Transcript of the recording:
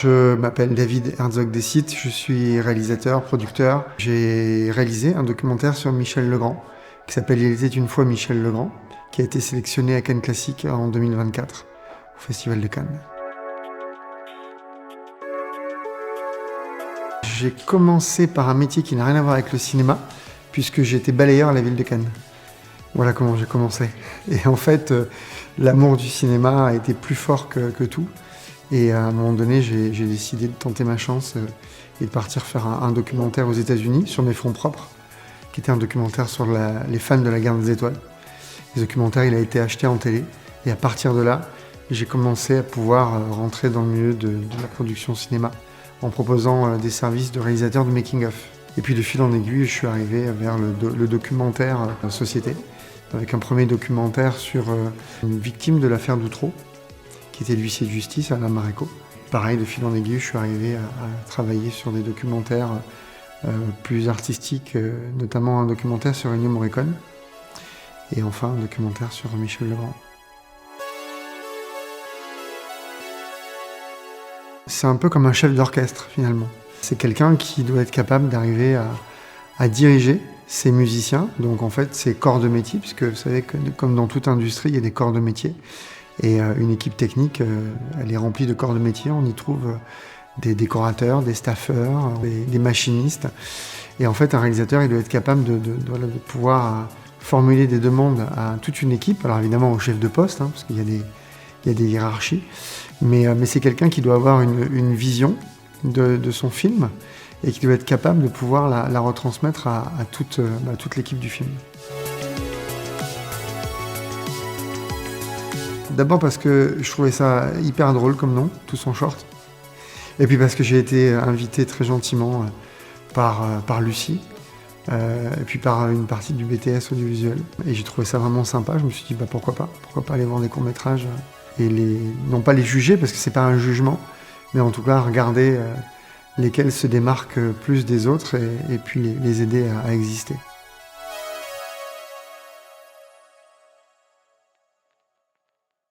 Je m'appelle David Herzog-Dessite, je suis réalisateur, producteur. J'ai réalisé un documentaire sur Michel Legrand qui s'appelle « Il était une fois Michel Legrand » qui a été sélectionné à Cannes Classique en 2024 au Festival de Cannes. J'ai commencé par un métier qui n'a rien à voir avec le cinéma puisque j'étais balayeur à la ville de Cannes. Voilà comment j'ai commencé. Et en fait, l'amour du cinéma a été plus fort que tout. Et à un moment donné, j'ai décidé de tenter ma chance et de partir faire un documentaire aux États-Unis sur mes fonds propres, qui était un documentaire sur les fans de la Guerre des Étoiles. Ce documentaire, il a été acheté en télé. Et à partir de là, j'ai commencé à pouvoir rentrer dans le milieu de la production cinéma en proposant des services de réalisateur de making-of. Et puis de fil en aiguille, je suis arrivé vers le documentaire Société, avec un premier documentaire sur une victime de l'affaire Doutreau, qui était l'huissier de justice, Alain Maréco. Pareil, de fil en aiguille, je suis arrivé à travailler sur des documentaires plus artistiques, notamment un documentaire sur Ennio Morricone, et enfin un documentaire sur Michel Legrand. C'est un peu comme un chef d'orchestre, finalement. C'est quelqu'un qui doit être capable d'arriver à diriger ses musiciens, donc en fait ses corps de métier, puisque vous savez que comme dans toute industrie, il y a des corps de métier. Et une équipe technique, elle est remplie de corps de métier. On y trouve des décorateurs, des staffeurs, des machinistes. Et en fait, un réalisateur, il doit être capable de pouvoir formuler des demandes à toute une équipe. Alors évidemment au chef de poste, parce qu'il y a des hiérarchies. Mais c'est quelqu'un qui doit avoir une vision de son film et qui doit être capable de pouvoir la retransmettre à toute l'équipe du film. D'abord parce que je trouvais ça hyper drôle comme nom, Tous en short. Et puis parce que j'ai été invité très gentiment par Lucie, et puis par une partie du BTS audiovisuel. Et j'ai trouvé ça vraiment sympa, je me suis dit pourquoi pas aller voir des courts-métrages et non pas les juger parce que c'est pas un jugement, mais en tout cas regarder lesquels se démarquent plus des autres et puis les aider à exister.